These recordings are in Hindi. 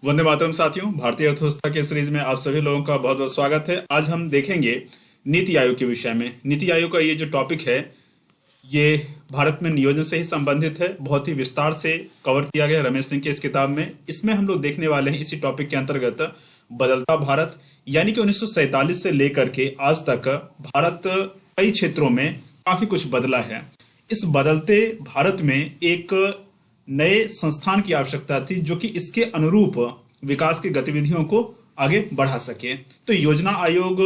वंदे मातरम साथियों, भारतीय अर्थव्यवस्था के सीरीज में आप सभी लोगों का बहुत बहुत स्वागत है। आज हम देखेंगे नीति आयोग के विषय में। नीति आयोग का ये जो टॉपिक है ये भारत में नियोजन से ही संबंधित है। बहुत ही विस्तार से कवर किया गया रमेश सिंह की इस किताब में। इसमें हम लोग देखने वाले हैं इसी टॉपिक के अंतर्गत बदलता भारत, यानी कि 1947 से लेकर के आज तक भारत कई क्षेत्रों में काफी कुछ बदला है। इस बदलते भारत में एक नए संस्थान की आवश्यकता थी जो कि इसके अनुरूप विकास की गतिविधियों को आगे बढ़ा सके। तो योजना आयोग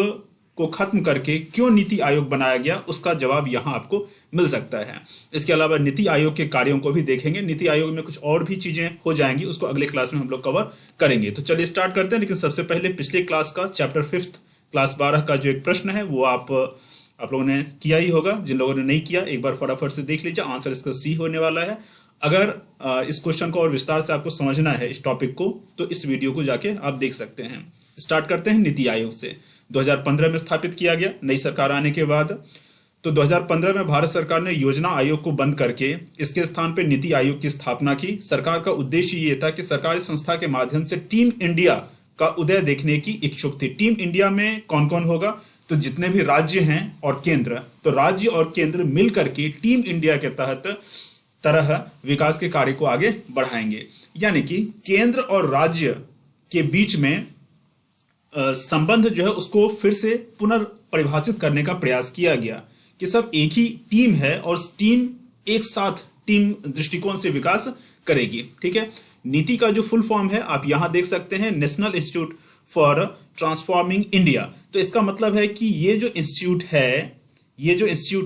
को खत्म करके क्यों नीति आयोग बनाया गया, उसका जवाब यहाँ आपको मिल सकता है। इसके अलावा नीति आयोग के कार्यों को भी देखेंगे। नीति आयोग में कुछ और भी चीजें हो जाएंगी, उसको अगले क्लास में हम लोग कवर करेंगे। तो चलिए स्टार्ट करते हैं। लेकिन सबसे पहले पिछले क्लास का चैप्टर 5 क्लास 12 का जो एक प्रश्न है वो आप लोगों ने किया ही होगा। जिन लोगों ने नहीं किया एक बार फटाफट से देख लीजिए। आंसर इसका सी होने वाला है। अगर इस क्वेश्चन को और विस्तार से आपको समझना है इस टॉपिक को, तो इस वीडियो को जाके आप देख सकते हैं। स्टार्ट करते हैं नीति आयोग से। 2015 में स्थापित किया गया नई सरकार आने के बाद। तो 2015 में भारत सरकार ने योजना आयोग को बंद करके इसके स्थान पे नीति आयोग की स्थापना की। सरकार का उद्देश्य ये था कि सरकारी संस्था के माध्यम से टीम इंडिया का उदय देखने की इच्छुक थी। टीम इंडिया में कौन कौन होगा? तो जितने भी राज्य हैं और केंद्र, तो राज्य और केंद्र मिल करके टीम इंडिया के तहत तरह विकास के कार्य को आगे बढ़ाएंगे। यानी कि केंद्र और राज्य के बीच में संबंध जो है उसको फिर से पुनर्परिभाषित करने का प्रयास किया गया कि सब एक ही टीम है और टीम एक साथ टीम दृष्टिकोण से विकास करेगी। ठीक है। नीति का जो फुल फॉर्म है आप यहां देख सकते हैं, national institute for transforming India. तो इसका मतलब है कि ये जो इंस्टीट्यूट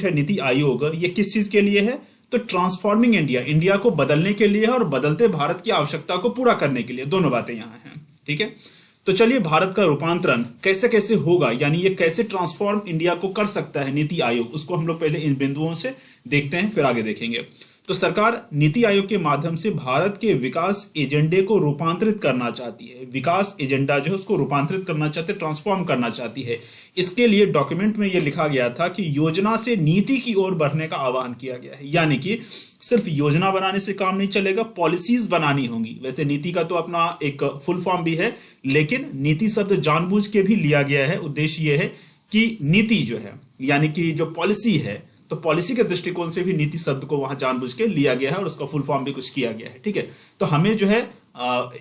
है नीति आयोग, ये किस चीज के लिए है? तो ट्रांसफॉर्मिंग इंडिया, इंडिया को बदलने के लिए है और बदलते भारत की आवश्यकता को पूरा करने के लिए। दोनों बातें यहां हैं। ठीक है। तो चलिए भारत का रूपांतरण कैसे कैसे होगा, यानी ये कैसे ट्रांसफॉर्म इंडिया को कर सकता है नीति आयोग, उसको हम लोग पहले इन बिंदुओं से देखते हैं, फिर आगे देखेंगे। तो सरकार नीति आयोग के माध्यम से भारत के विकास एजेंडे को रूपांतरित करना चाहती है। विकास एजेंडा जो है उसको रूपांतरित करना चाहती है, ट्रांसफॉर्म करना चाहती है। इसके लिए डॉक्यूमेंट में यह लिखा गया था कि योजना से नीति की ओर बढ़ने का आह्वान किया गया है। यानी कि सिर्फ योजना बनाने से काम नहीं चलेगा, पॉलिसीज बनानी होंगी। वैसे नीति का तो अपना एक फुल फॉर्म भी है, लेकिन नीति शब्द जानबूझ के भी लिया गया है। उद्देश्य यह है कि नीति जो है यानी कि जो पॉलिसी है, तो पॉलिसी के दृष्टिकोण से भी नीति शब्द को वहां जानबूझ के लिया गया है और उसका फुल फॉर्म भी कुछ किया गया है। ठीक है। तो हमें जो है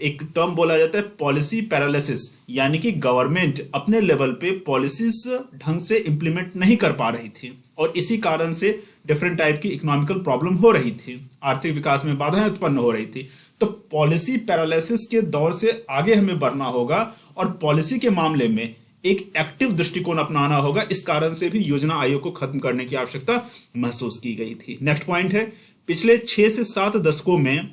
एक टर्म बोला जाता है पॉलिसी पैरालिसिस, यानी कि गवर्नमेंट अपने लेवल पे पॉलिसीज ढंग से इंप्लीमेंट नहीं कर पा रही थी और इसी कारण से डिफरेंट टाइप की इकोनॉमिकल प्रॉब्लम हो रही थी, आर्थिक विकास में बाधाएं उत्पन्न हो रही थी। तो पॉलिसी पैरालिसिस के दौर से आगे हमें बढ़ना होगा और पॉलिसी के मामले में एक एक्टिव दृष्टिकोण अपनाना होगा। इस कारण से भी योजना आयोग को खत्म करने की आवश्यकता महसूस की गई थी। नेक्स्ट पॉइंट है, पिछले 6 से 7 दशकों में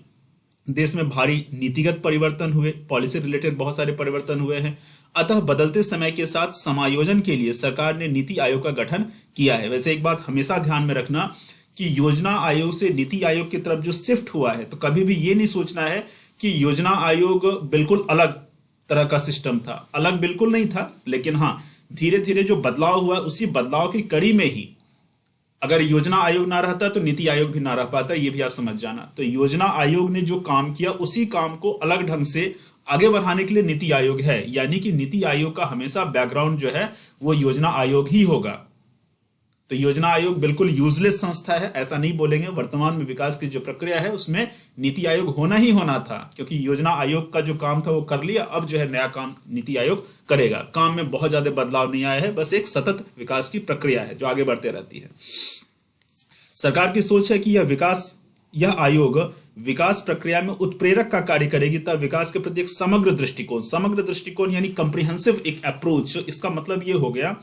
देश में भारी नीतिगत परिवर्तन हुए, पॉलिसी रिलेटेड बहुत सारे परिवर्तन हुए हैं। अतः बदलते समय के साथ समायोजन के लिए सरकार ने नीति आयोग का गठन किया है। वैसे एक बात हमेशा ध्यान में रखना कि योजना आयोग से नीति आयोग की तरफ जो शिफ्ट हुआ है, तो कभी भी ये नहीं सोचना है कि योजना आयोग बिल्कुल अलग तरह का सिस्टम था। अलग बिल्कुल नहीं था, लेकिन हाँ धीरे धीरे जो बदलाव हुआ उसी बदलाव की कड़ी में ही अगर योजना आयोग ना रहता तो नीति आयोग भी ना रह पाता, ये भी आप समझ जाना। तो योजना आयोग ने जो काम किया उसी काम को अलग ढंग से आगे बढ़ाने के लिए नीति आयोग है। यानी कि नीति आयोग का हमेशा बैकग्राउंड जो है वो योजना आयोग ही होगा। तो योजना आयोग बिल्कुल यूजलेस संस्था है ऐसा नहीं बोलेंगे। वर्तमान में विकास की जो प्रक्रिया है उसमें नीति आयोग होना ही होना था, क्योंकि योजना आयोग का जो काम था वो कर लिया। अब जो है नया काम नीति आयोग करेगा। काम में बहुत ज्यादा बदलाव नहीं आया है, बस एक सतत विकास की प्रक्रिया है जो आगे बढ़ते रहती है। सरकार की सोच है कि यह आयोग विकास प्रक्रिया में उत्प्रेरक का कार्य करेगी, तब विकास के प्रति एक समग्र दृष्टिकोण यानी कंप्रिहेंसिव एक अप्रोच। इसका मतलब ये हो गया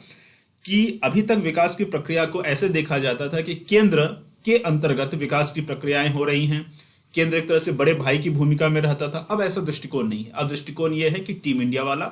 कि अभी तक विकास की प्रक्रिया को ऐसे देखा जाता था कि केंद्र के अंतर्गत विकास की प्रक्रियाएं हो रही हैं, केंद्र एक तरह से बड़े भाई की भूमिका में रहता था। अब ऐसा दृष्टिकोण नहीं है। अब दृष्टिकोण यह है कि टीम इंडिया वाला,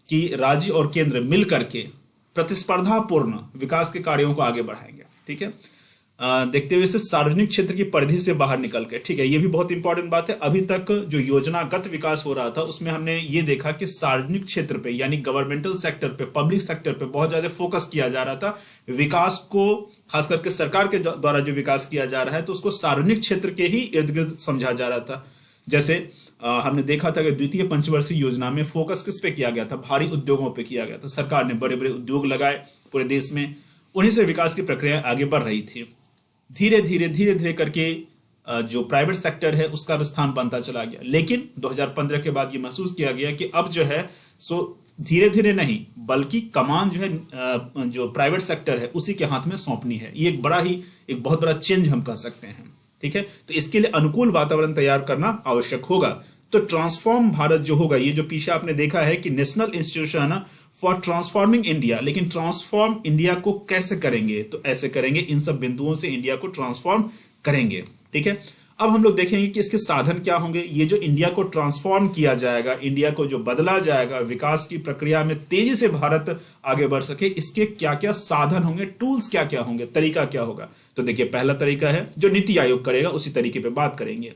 कि राज्य और केंद्र मिल करके प्रतिस्पर्धापूर्ण विकास के कार्यों को आगे बढ़ाएंगे। ठीक है। देखते हुए इसे सार्वजनिक क्षेत्र की परिधि से बाहर निकल के, ठीक है, ये भी बहुत इंपॉर्टेंट बात है। अभी तक जो योजनागत विकास हो रहा था उसमें हमने ये देखा कि सार्वजनिक क्षेत्र पे यानी गवर्नमेंटल सेक्टर पे, पब्लिक सेक्टर पे बहुत ज्यादा फोकस किया जा रहा था। विकास को खास करके सरकार के द्वारा जो विकास किया जा रहा है तो उसको सार्वजनिक क्षेत्र के ही इर्द गिर्द समझा जा रहा था। जैसे हमने देखा था कि द्वितीय पंचवर्षीय योजना में फोकस किस पे किया गया था, भारी उद्योगों पे किया गया था। सरकार ने बड़े बड़े उद्योग लगाए पूरे देश में, उन्हीं से विकास की प्रक्रिया आगे बढ़ रही थी। धीरे धीरे करके जो प्राइवेट सेक्टर है उसका भी स्थान बनता चला गया। लेकिन 2015 के बाद ये महसूस किया गया कि अब जो है सो धीरे धीरे नहीं बल्कि कमान जो है जो प्राइवेट सेक्टर है उसी के हाथ में सौंपनी है। ये एक बहुत बड़ा चेंज हम कह सकते हैं। ठीक है, तो इसके लिए अनुकूल वातावरण तैयार करना आवश्यक होगा। तो ट्रांसफॉर्म भारत जो होगा, ये जो पीछे आपने देखा है कि national institution for transforming India, लेकिन ट्रांसफॉर्म इंडिया को कैसे करेंगे, तो ऐसे करेंगे, इन सब बिंदुओं से इंडिया को ट्रांसफॉर्म करेंगे। ठीक है, अब हम लोग देखेंगे कि इसके साधन क्या होंगे। ये जो इंडिया को ट्रांसफॉर्म किया जाएगा, इंडिया को जो बदला जाएगा, विकास की प्रक्रिया में तेजी से भारत आगे बढ़ सके, इसके क्या क्या साधन होंगे, टूल्स क्या क्या होंगे, तरीका क्या होगा। तो देखिए, पहला तरीका है जो नीति आयोग करेगा, उसी तरीके पे बात करेंगे।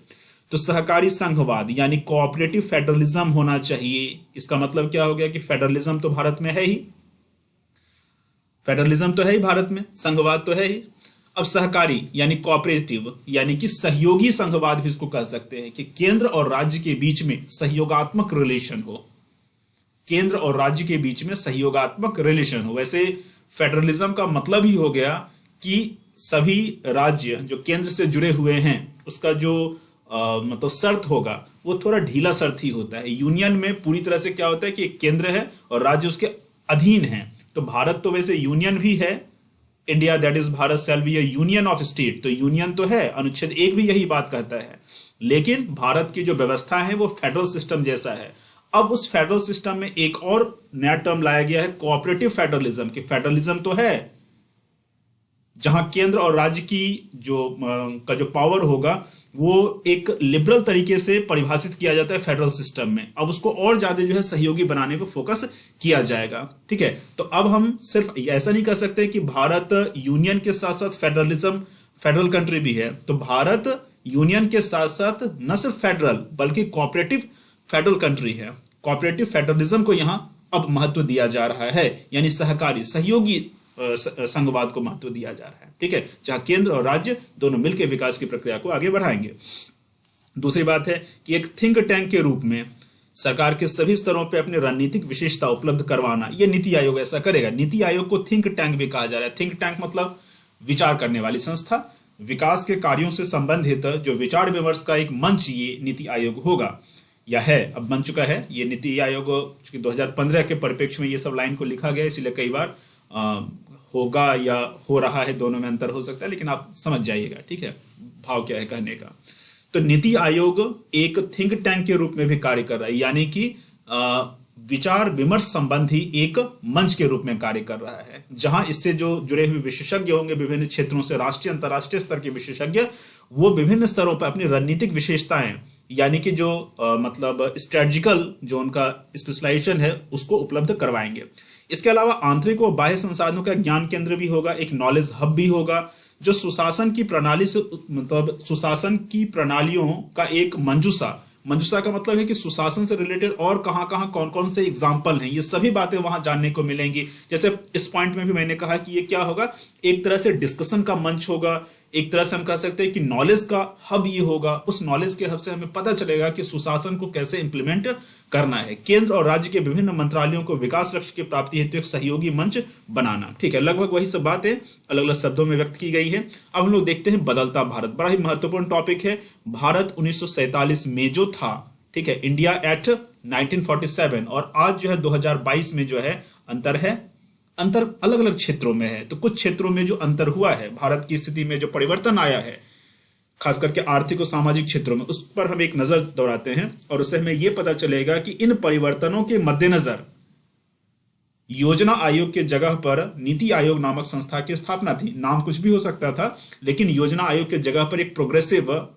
तो सहकारी संघवाद यानी कोऑपरेटिव फेडरलिज्म होना चाहिए। इसका मतलब क्या हो गया कि फेडरलिज्म तो भारत में है ही, फेडरलिज्म तो है ही भारत में, संघवाद तो है ही। अब सहकारी यानी कोऑपरेटिव यानी कि सहयोगी संघवाद भी इसको कह सकते हैं कि केंद्र और राज्य के बीच में सहयोगात्मक रिलेशन हो, केंद्र और राज्य के बीच में सहयोगात्मक रिलेशन हो। वैसे फेडरलिज्म का मतलब ही हो गया कि सभी राज्य जो केंद्र से जुड़े हुए हैं उसका जो मतलब शर्त होगा वो थोड़ा ढीला शर्त ही होता है। यूनियन में पूरी तरह से क्या होता है कि एक केंद्र है और राज्य उसके अधीन है। तो भारत तो वैसे यूनियन भी है, India that is Bharat shall be A union of state, तो यूनियन तो है, अनुच्छेद 1 भी यही बात कहता है। लेकिन भारत की जो व्यवस्था है वो फेडरल सिस्टम जैसा है। अब उस फेडरल सिस्टम में एक और नया टर्म लाया गया है, कोऑपरेटिव फेडरलिज्म। कि फेडरलिज्म तो है जहां केंद्र और राज्य की जो पावर होगा वो एक लिबरल तरीके से परिभाषित किया जाता है फेडरल सिस्टम में। अब उसको और ज्यादा जो है सहयोगी बनाने पर फोकस किया जाएगा। ठीक है, तो अब हम सिर्फ ऐसा नहीं कह सकते कि भारत यूनियन के साथ साथ फेडरल कंट्री भी है। तो भारत यूनियन के साथ साथ न सिर्फ फेडरल बल्कि कोऑपरेटिव फेडरल कंट्री है। कोऑपरेटिव फेडरलिज्म को यहां अब महत्व दिया जा रहा है, यानी सहकारी सहयोगी संघवाद को महत्व दिया जा रहा है। ठीक है, जहां केंद्र और राज्य दोनों मिलकर विकास की प्रक्रिया को आगे बढ़ाएंगे। दूसरी बात है कि एक थिंक टैंक के रूप में सरकार के सभी स्तरों पे अपनी रणनीतिक विशेषता उपलब्ध करवाना, यह नीति आयोग ऐसा करेगा। नीति आयोग को थिंक टैंक भी कहा जा रहा है। थिंक टैंक मतलब विचार करने वाली संस्था। विकास के कार्यों से संबंधित जो विचार विमर्श का एक मंच ये नीति आयोग होगा या है, अब बन चुका है। ये नीति आयोग चूंकि 2015 के परिप्रेक्ष्य में ये सब लाइन को लिखा गया, इसलिए कई बार होगा या हो रहा है, दोनों में अंतर हो सकता है, लेकिन आप समझ जाइएगा। ठीक है, भाव क्या है कहने का। तो नीति आयोग एक थिंक टैंक के रूप में भी कार्य कर रहा है, यानी कि विचार विमर्श संबंधी एक मंच के रूप में कार्य कर रहा है, जहां इससे जो जुड़े हुए विशेषज्ञ होंगे विभिन्न क्षेत्रों से, राष्ट्रीय अंतर्राष्ट्रीय स्तर के विशेषज्ञ, वो विभिन्न स्तरों पर अपनी रणनीतिक विशेषताएं यानी कि जो मतलब स्ट्रेटजिकल जो उनका स्पेशलाइजेशन है उसको उपलब्ध करवाएंगे। इसके अलावा आंतरिक और बाह्य संसाधनों का ज्ञान केंद्र भी होगा, एक नॉलेज हब भी होगा, जो सुशासन की प्रणाली से मतलब सुशासन की प्रणालियों का एक मंजूसा का मतलब है कि सुशासन से रिलेटेड और कहां कौन कौन से एग्जाम्पल हैं, ये सभी बातें वहां जानने को मिलेंगी। जैसे इस पॉइंट में भी मैंने कहा कि ये क्या होगा, एक तरह से डिस्कशन का मंच होगा, एक तरह से हम कह सकते हैं कि नॉलेज का हब ये होगा। उस नॉलेज के हब से हमें पता चलेगा कि सुशासन को कैसे इंप्लीमेंट करना है, केंद्र और राज्य के विभिन्न मंत्रालयों को विकास लक्ष्य की प्राप्ति हेतु एक सहयोगी मंच बनाना। ठीक है, लगभग वही सब बातें अलग अलग शब्दों में व्यक्त की गई है। अब हम लोग देखते हैं बदलता भारत, बड़ा ही महत्वपूर्ण टॉपिक है। भारत 1947 में जो था, ठीक है, इंडिया एट 1947 और आज जो है 2022 में जो है अंतर अलग अलग क्षेत्रों में है। तो कुछ क्षेत्रों में जो अंतर हुआ है, भारत की स्थिति में जो परिवर्तन आया है, खास करके आर्थिक और सामाजिक क्षेत्रों में, उस पर हम एक नजर दौड़ाते हैं और उससे हमें यह पता चलेगा कि इन परिवर्तनों के मद्देनजर योजना आयोग के जगह पर नीति आयोग नामक संस्था की स्थापना थी। नाम कुछ भी हो सकता था, लेकिन योजना आयोग के जगह पर एक प्रोग्रेसिव,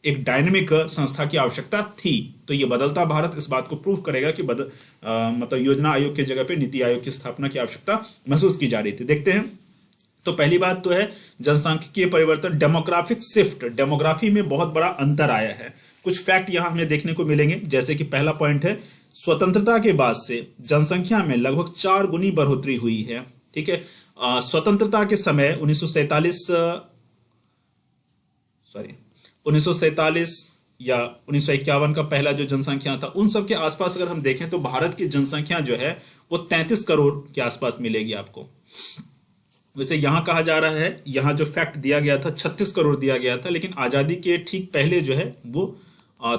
एक डायनेमिक संस्था की आवश्यकता थी। तो ये बदलता भारत इस बात को प्रूव करेगा कि मतलब योजना आयोग के जगह पे नीति आयोग की स्थापना की आवश्यकता महसूस की जा रही थी। देखते हैं। तो पहली बात तो है जनसांख्यिकीय परिवर्तन, डेमोग्राफिक शिफ्ट, डेमोग्राफी में बहुत बड़ा अंतर आया है। कुछ फैक्ट यहां हमें देखने को मिलेंगे, जैसे कि पहला पॉइंट है स्वतंत्रता के बाद से जनसंख्या में लगभग 4 गुनी बढ़ोतरी हुई है। ठीक है, स्वतंत्रता के समय 1947 या 1951 का पहला जो जनसंख्या था, उन सब के आसपास अगर हम देखें तो भारत की जनसंख्या जो है वो 33 करोड़ के आसपास मिलेगी आपको। वैसे यहाँ कहा जा रहा है, यहाँ जो फैक्ट दिया गया था 36 करोड़ दिया गया था, लेकिन आज़ादी के ठीक पहले जो है वो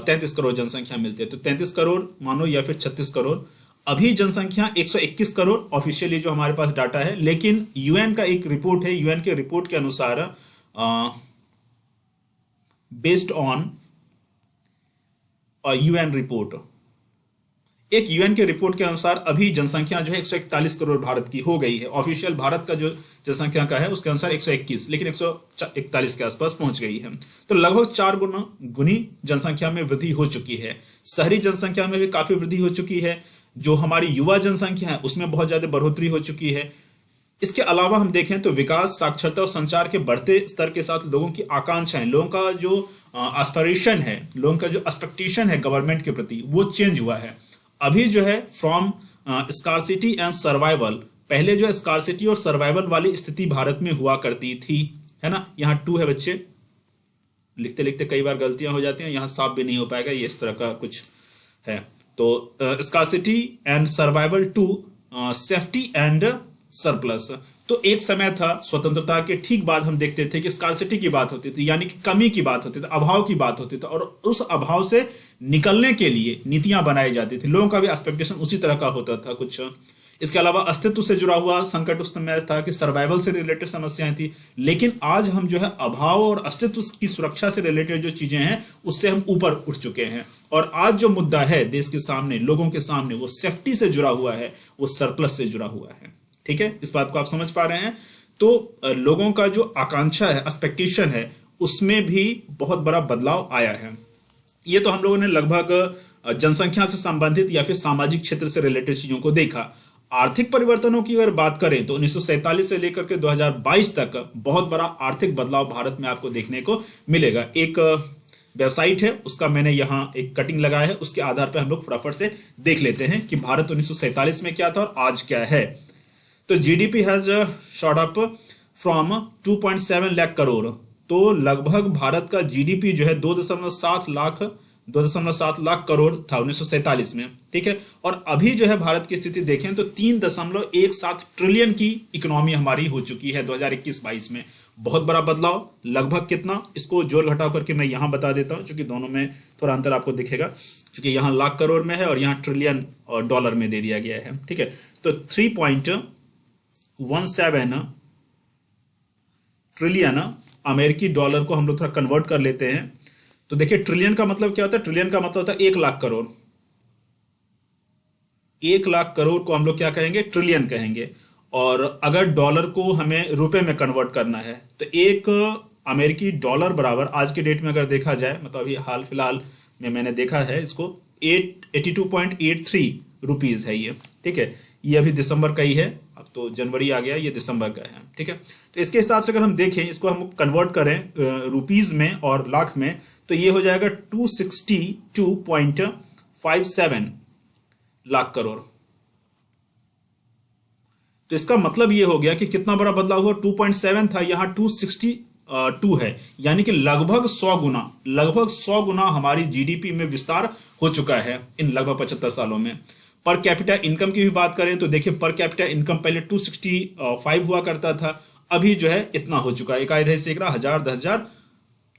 33 करोड़ जनसंख्या मिलती है। तो 33 करोड़ मानो या फिर 36 करोड़। अभी जनसंख्या 121 करोड़ ऑफिशियली जो हमारे पास डाटा है, लेकिन यूएन का एक रिपोर्ट है, यूएन के रिपोर्ट के अनुसार बेस्ड ऑन यूएन रिपोर्ट, एक यूएन के रिपोर्ट के अनुसार अभी जनसंख्या जो है 141 करोड़ भारत की हो गई है। ऑफिशियल भारत का जो जनसंख्या का है उसके अनुसार 121, लेकिन 141 के आसपास पहुंच गई है। तो लगभग 4 गुनी जनसंख्या में वृद्धि हो चुकी है। शहरी जनसंख्या में भी काफी वृद्धि हो चुकी है। जो हमारी युवा जनसंख्या है उसमें बहुत ज्यादा बढ़ोतरी हो चुकी है। इसके अलावा हम देखें तो विकास, साक्षरता और संचार के बढ़ते स्तर के साथ लोगों की आकांक्षाएं, लोगों का जो एस्पिरेशन है, लोगों का जो एक्सपेक्टेशन है गवर्नमेंट के प्रति, वो चेंज हुआ है। अभी जो है फ्रॉम स्कार्सिटी एंड सर्वाइवल, पहले जो स्कार्सिटी और सर्वाइवल वाली स्थिति भारत में हुआ करती थी, है ना। यहाँ 2 है बच्चे, लिखते लिखते कई बार गलतियां हो जाती हैं, यहाँ साफ भी नहीं हो पाएगा, ये इस तरह का कुछ है। तो scarcity and survival to safety and surplus. तो एक समय था स्वतंत्रता के ठीक बाद हम देखते थे कि स्कार्सिटी की बात होती थी, यानी कि कमी की बात होती थी, अभाव की बात होती थी, और उस अभाव से निकलने के लिए नीतियां बनाई जाती थी। लोगों का भी एक्सपेक्टेशन उसी तरह का होता था कुछ। इसके अलावा अस्तित्व से जुड़ा हुआ संकट उस समय था कि सर्वाइवल से रिलेटेड समस्याएं थी। लेकिन आज हम जो है अभाव और अस्तित्व की सुरक्षा से रिलेटेड जो चीजें हैं उससे हम ऊपर उठ चुके हैं। और आज जो मुद्दा है देश के सामने, लोगों के सामने, वो सेफ्टी से जुड़ा हुआ है, वो सरप्लस से जुड़ा हुआ है। ठीक है, इस बात को आप समझ पा रहे हैं। तो लोगों का जो आकांक्षा है, एक्सपेक्टेशन है, उसमें भी बहुत बड़ा बदलाव आया है। ये तो हम लोगों ने लगभग जनसंख्या से संबंधित या फिर सामाजिक क्षेत्र से रिलेटेड चीजों को देखा। आर्थिक परिवर्तनों की अगर बात करें तो 1947 से लेकर के 2022 तक बहुत बड़ा आर्थिक बदलाव भारत में आपको देखने को मिलेगा। एक वेबसाइट है, उसका मैंने यहाँ एक कटिंग लगाया है, उसके आधार पर हम लोग फटाफट से देख लेते हैं कि भारत 1947 में क्या था और आज क्या है। तो GDP has shot up from 2.7 lakh crore. तो लगभग भारत का जीडीपी जो है 2.7 लाख करोड़ था 1947 में। ठीक है, और अभी जो है भारत की स्थिति देखें तो 3.17 ट्रिलियन की इकोनॉमी हमारी हो चुकी है 2021-22 में। बहुत बड़ा बदलाव। लगभग कितना, इसको जोड़ घटाव करके मैं यहाँ बता देता हूँ, क्योंकि दोनों में थोड़ा अंतर आपको दिखेगा, क्योंकि यहाँ लाख करोड़ में है और यहाँ ट्रिलियन और डॉलर में दे दिया गया है। ठीक है, तो 3.17 ट्रिलियन अमेरिकी डॉलर को हम लोग थोड़ा कन्वर्ट कर लेते हैं। तो देखिए ट्रिलियन का मतलब क्या होता है, ट्रिलियन का मतलब होता है 1 लाख करोड़। 1 लाख करोड़ को हम लोग क्या कहेंगे, ट्रिलियन कहेंगे। और अगर डॉलर को हमें रुपए में कन्वर्ट करना है तो एक अमेरिकी डॉलर बराबर आज के डेट में अगर देखा जाए, मतलब अभी हाल फिलहाल में मैंने देखा है इसको, 82.83 रुपीज है ये। ठीक है, ये अभी दिसंबर का ही है, अब तो जनवरी आ गया, ये दिसंबर का है। ठीक है, तो इसके हिसाब से अगर हम देखें, इसको हम कन्वर्ट करें रुपीज में और लाख में, तो ये हो जाएगा 262.57 लाख करोड़। तो इसका मतलब ये हो गया कि कितना बड़ा बदलाव हुआ, 2.7 था, यहां 262 है, यानी कि लगभग 100 गुना हमारी जीडीपी में विस्तार हो चुका है इन लगभग 75 सालों में। पर कैपिटा इनकम की भी बात करें तो देखिए, पर कैपिटा इनकम पहले 265 हुआ करता था, अभी जो है इतना हो चुका है, इकाई दही सैकड़ा, हजार, 10,000,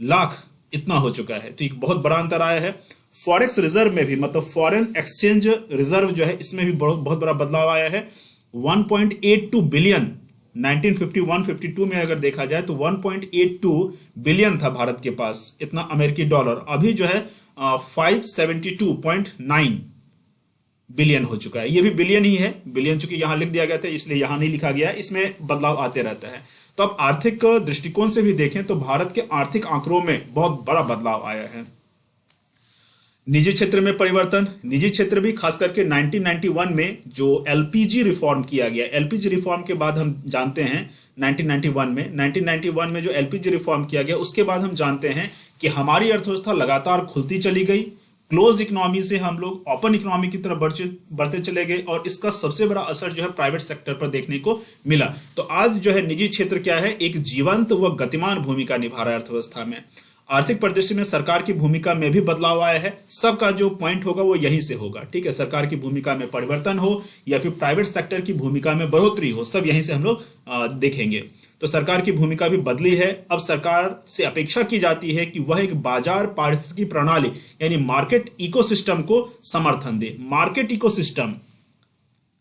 लाख, इतना हो चुका है। तो एक बहुत बड़ा अंतर आया है। फॉरेक्स रिजर्व में भी, मतलब फॉरेन एक्सचेंज रिजर्व जो है, इसमें भी बहुत बड़ा बदलाव आया है। 1.82 बिलियन 1951-52 में अगर देखा जाए तो 1.82 बिलियन था भारत के पास, इतना अमेरिकी डॉलर। अभी जो है 572.9 बिलियन हो चुका है। ये भी बिलियन ही है, बिलियन चूंकि यहां लिख दिया गया था इसलिए यहां नहीं लिखा गया, इसमें बदलाव आते रहता है। तो अब आर्थिक दृष्टिकोण से भी देखें तो भारत के आर्थिक आंकड़ों में बहुत बड़ा बदलाव आया है। निजी क्षेत्र में परिवर्तन, निजी क्षेत्र भी खास करके 1991 में जो एलपीजी रिफॉर्म किया गया, एलपीजी रिफॉर्म के बाद हम जानते हैं 1991 में जो एलपीजी रिफॉर्म किया गया, उसके बाद हम जानते हैं कि हमारी अर्थव्यवस्था लगातार खुलती चली गई। क्लोज इकोनॉमी से हम लोग ओपन इकोनॉमी की तरफ बढ़ते चले गए, और इसका सबसे बड़ा असर जो है प्राइवेट सेक्टर पर देखने को मिला। तो आज जो है निजी क्षेत्र क्या है, एक जीवंत व गतिमान भूमिका निभा रहा है अर्थव्यवस्था में। आर्थिक परिदृश्य में सरकार की भूमिका में भी बदलाव आया है। सबका जो पॉइंट होगा वो यहीं से होगा, ठीक है। सरकार की भूमिका में परिवर्तन हो या फिर प्राइवेट सेक्टर की भूमिका में बढ़ोतरी हो, सब यहीं से हम लोग देखेंगे। तो सरकार की भूमिका भी बदली है। अब सरकार से अपेक्षा की जाती है कि वह एक बाजार पारिस्थितिकी प्रणाली यानी मार्केट इकोसिस्टम को समर्थन दे। मार्केट इकोसिस्टम,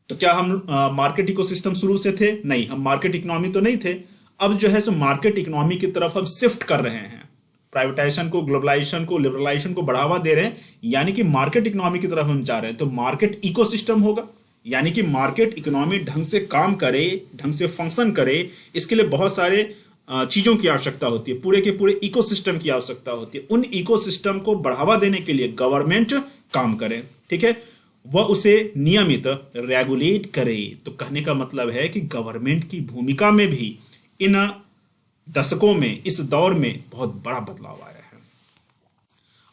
तो क्या हम मार्केट इकोसिस्टम शुरू से थे? नहीं, हम मार्केट इकोनॉमी तो नहीं थे। अब जो है सो मार्केट इकोनॉमी की तरफ हम शिफ्ट कर रहे हैं। प्राइवेटाइजेशन को, ग्लोबलाइजेशन को, लिबरलाइजेशन को बढ़ावा दे रहे हैं, यानी कि मार्केट इकोनॉमी की तरफ हम जा रहे हैं। तो मार्केट इकोसिस्टम होगा, यानी कि मार्केट इकोनॉमी ढंग से काम करे, ढंग से फंक्शन करे, इसके लिए बहुत सारे चीजों की आवश्यकता होती है, पूरे के पूरे इकोसिस्टम की आवश्यकता होती है। उन इकोसिस्टम को बढ़ावा देने के लिए गवर्नमेंट काम करे, ठीक है, वह उसे नियमित रेगुलेट करे। तो कहने का मतलब है कि गवर्नमेंट की भूमिका में भी इन दशकों में, इस दौर में बहुत बड़ा बदलाव आया है।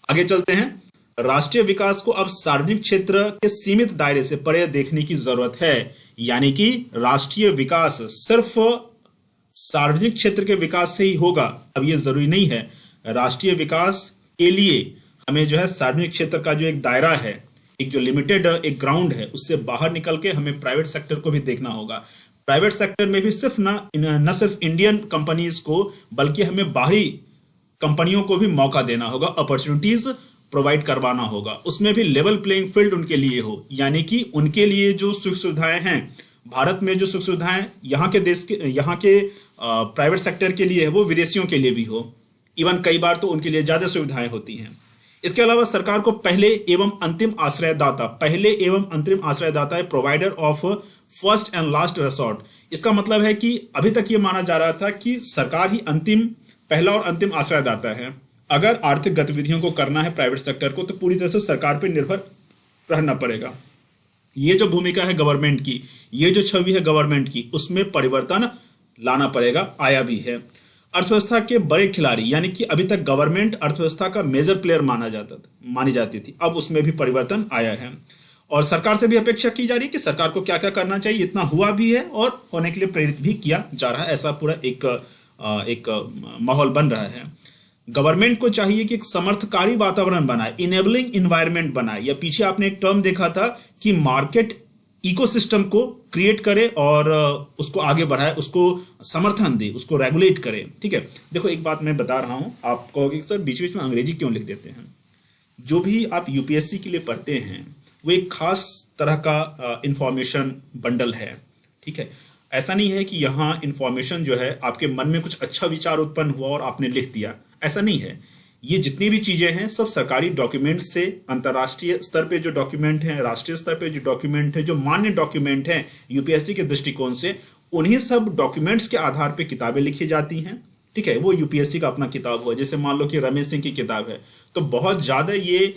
आगे चलते हैं। राष्ट्रीय विकास को अब सार्वजनिक क्षेत्र के सीमित दायरे से परे देखने की जरूरत है, यानी कि राष्ट्रीय विकास सिर्फ सार्वजनिक क्षेत्र के विकास से ही होगा, अब यह जरूरी नहीं है। राष्ट्रीय विकास के लिए हमें जो है सार्वजनिक क्षेत्र का जो एक दायरा है, एक जो लिमिटेड एक ग्राउंड है, उससे बाहर निकल के हमें प्राइवेट सेक्टर को भी देखना होगा। प्राइवेट सेक्टर में भी सिर्फ न सिर्फ इंडियन कंपनीज को, बल्कि हमें बाहरी कंपनियों को भी मौका देना होगा, अपॉर्चुनिटीज प्रोवाइड करवाना होगा। उसमें भी लेवल प्लेइंग फील्ड उनके लिए हो, यानी कि उनके लिए जो सुख सुविधाएं हैं भारत में, जो सुख सुविधाएं यहाँ के देश के, यहाँ के प्राइवेट सेक्टर के लिए है, वो विदेशियों के लिए भी हो। इवन कई बार तो उनके लिए ज्यादा सुविधाएं होती हैं। इसके अलावा सरकार को पहले एवं अंतिम आश्रयदाता है, provider of first and last resort. इसका मतलब है कि अभी तक ये माना जा रहा था कि सरकार ही पहला और अंतिम आश्रयदाता है। अगर आर्थिक गतिविधियों को करना है प्राइवेट सेक्टर को, तो पूरी तरह से सरकार पर निर्भर रहना पड़ेगा। ये जो भूमिका है गवर्नमेंट की, ये जो छवि है गवर्नमेंट की, उसमें परिवर्तन लाना पड़ेगा, आया भी है। अर्थव्यवस्था के बड़े खिलाड़ी, यानी कि अभी तक गवर्नमेंट अर्थव्यवस्था का मेजर प्लेयर मानी जाती थी, अब उसमें भी परिवर्तन आया है। और सरकार से भी अपेक्षा की जा रही है कि सरकार को क्या क्या करना चाहिए। इतना हुआ भी है और होने के लिए प्रेरित भी किया जा रहा है। ऐसा पूरा एक माहौल बन रहा है। गवर्नमेंट को चाहिए कि एक समर्थकारी वातावरण बनाए, इनेबलिंग इन्वायरमेंट बनाए, या पीछे आपने एक टर्म देखा था कि मार्केट इकोसिस्टम को क्रिएट करे और उसको आगे बढ़ाए, उसको समर्थन दे, उसको रेगुलेट करे, ठीक है। देखो एक बात मैं बता रहा हूं, आप कहोगे सर बीच बीच में अंग्रेजी क्यों लिख देते हैं। जो भी आप यूपीएससी के लिए पढ़ते हैं वो एक खास तरह का इंफॉर्मेशन बंडल है, ठीक है। ऐसा नहीं है कि यहाँ इंफॉर्मेशन जो है आपके मन में कुछ अच्छा विचार उत्पन्न हुआ और आपने लिख दिया, ऐसा नहीं है। ये जितनी भी चीजें हैं सब सरकारी डॉक्यूमेंट से, अंतर्राष्ट्रीय स्तर पे जो डॉक्यूमेंट हैं, राष्ट्रीय स्तर पे जो डॉक्यूमेंट है, जो मान्य डॉक्यूमेंट हैं यूपीएससी के दृष्टिकोण से, उन्हीं सब डॉक्यूमेंट्स के आधार पे किताबें लिखी जाती हैं, ठीक है। वो यूपीएससी का अपना किताब हुआ, जैसे मान लो कि रमेश सिंह की किताब है, तो बहुत ज्यादा ये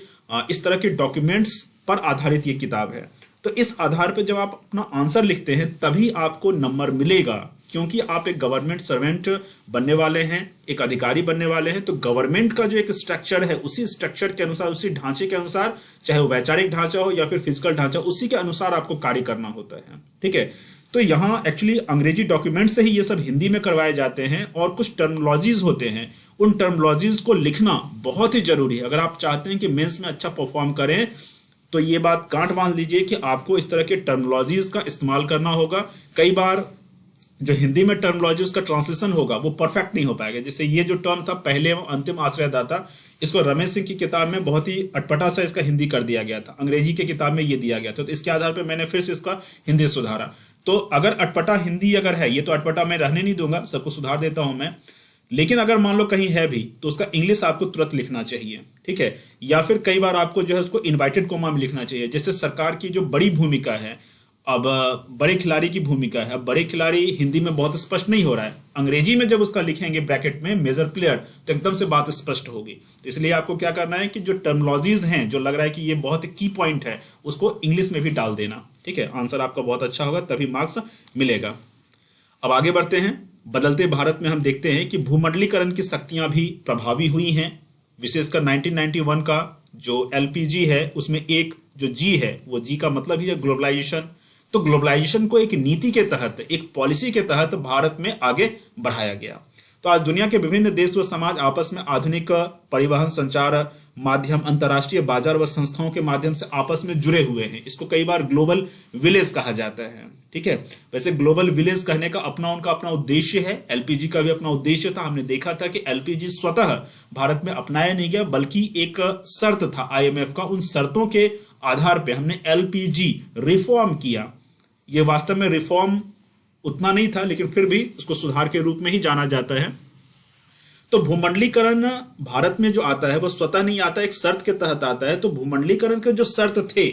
इस तरह के डॉक्यूमेंट्स पर आधारित ये किताब है। तो इस आधार पर जब आप अपना आंसर लिखते हैं तभी आपको नंबर मिलेगा, क्योंकि आप एक गवर्नमेंट सर्वेंट बनने वाले हैं, एक अधिकारी बनने वाले हैं। तो गवर्नमेंट का जो एक स्ट्रक्चर है, उसी स्ट्रक्चर के अनुसार, उसी ढांचे के अनुसार, चाहे वो वैचारिक ढांचा हो या फिर फिजिकल ढांचा, उसी के अनुसार आपको कार्य करना होता है, ठीक है। तो यहाँ एक्चुअली अंग्रेजी डॉक्यूमेंट से ही ये सब हिंदी में करवाए जाते हैं और कुछ टर्मिनोलॉजीज होते हैं, उन टर्मिनोलॉजीज को लिखना बहुत ही जरूरी है। अगर आप चाहते हैं कि मेंस में अच्छा परफॉर्म करें तो ये बात गांठ बांध लीजिए कि आपको इस तरह के टर्मिनोलॉजीज का इस्तेमाल करना होगा। कई बार जो हिंदी में टर्मिनोलॉजी उसका ट्रांसलेशन होगा वो परफेक्ट नहीं हो पाएगा। जैसे ये जो टर्म था पहले एवं अंतिम आश्रयदाता, इसको रमेश सिंह की किताब में बहुत ही अटपटा सा इसका हिंदी कर दिया गया था, अंग्रेजी के किताब में ये दिया गया था। तो इसके आधार पर मैंने फिर से इसका हिंदी सुधारा। तो अगर अटपटा हिंदी अगर है, ये तो अटपटा मैं रहने नहीं दूंगा, सबको सुधार देता हूं मैं, लेकिन अगर मान लो कहीं है भी तो उसका इंग्लिश आपको तुरंत लिखना चाहिए, ठीक है। या फिर कई बार आपको जो है उसको इन्वर्टेड कोमा में लिखना चाहिए। जैसे सरकार की जो बड़ी भूमिका है, अब बड़े खिलाड़ी की भूमिका है, अब बड़े खिलाड़ी हिंदी में बहुत स्पष्ट नहीं हो रहा है, अंग्रेजी में जब उसका लिखेंगे ब्रैकेट में मेजर प्लेयर तो एकदम से बात स्पष्ट होगी। तो इसलिए आपको क्या करना है कि जो टर्मिनोलॉजीज हैं, जो लग रहा है कि ये बहुत की पॉइंट है, उसको इंग्लिश में भी डाल देना, ठीक है। आंसर आपका बहुत अच्छा होगा, तभी मार्क्स मिलेगा। अब आगे बढ़ते हैं। बदलते भारत में हम देखते हैं कि भूमंडलीकरण की शक्तियां भी प्रभावी हुई हैं। विशेषकर 1991 का जो एलपीजी है उसमें एक जो जी है, वो जी का मतलब ही है ग्लोबलाइजेशन। तो ग्लोबलाइजेशन को एक नीति के तहत, एक पॉलिसी के तहत भारत में आगे बढ़ाया गया। तो तो आज दुनिया के विभिन्न देश व समाज आपस में आधुनिक परिवहन, संचार माध्यम, अंतर्राष्ट्रीय बाजार व संस्थाओं के माध्यम से आपस में जुड़े हुए हैं। इसको कई बार ग्लोबल विलेज कहा जाता है। ठीक है, वैसे ग्लोबल विलेज कहने का उनका अपना उद्देश्य है। एलपीजी का भी अपना उद्देश्य था। हमने देखा था कि एलपीजी स्वतः भारत में अपनाया नहीं गया, बल्कि एक शर्त था आईएमएफ का। उन शर्तों के आधार पर हमने एलपीजी रिफॉर्म किया। यह वास्तव में रिफॉर्म उतना नहीं था, लेकिन फिर भी उसको सुधार के रूप में ही जाना जाता है। तो भूमंडलीकरण भारत में जो आता है वो स्वतः नहीं आता, एक शर्त के तहत आता है। तो भूमंडलीकरण के जो शर्त थे,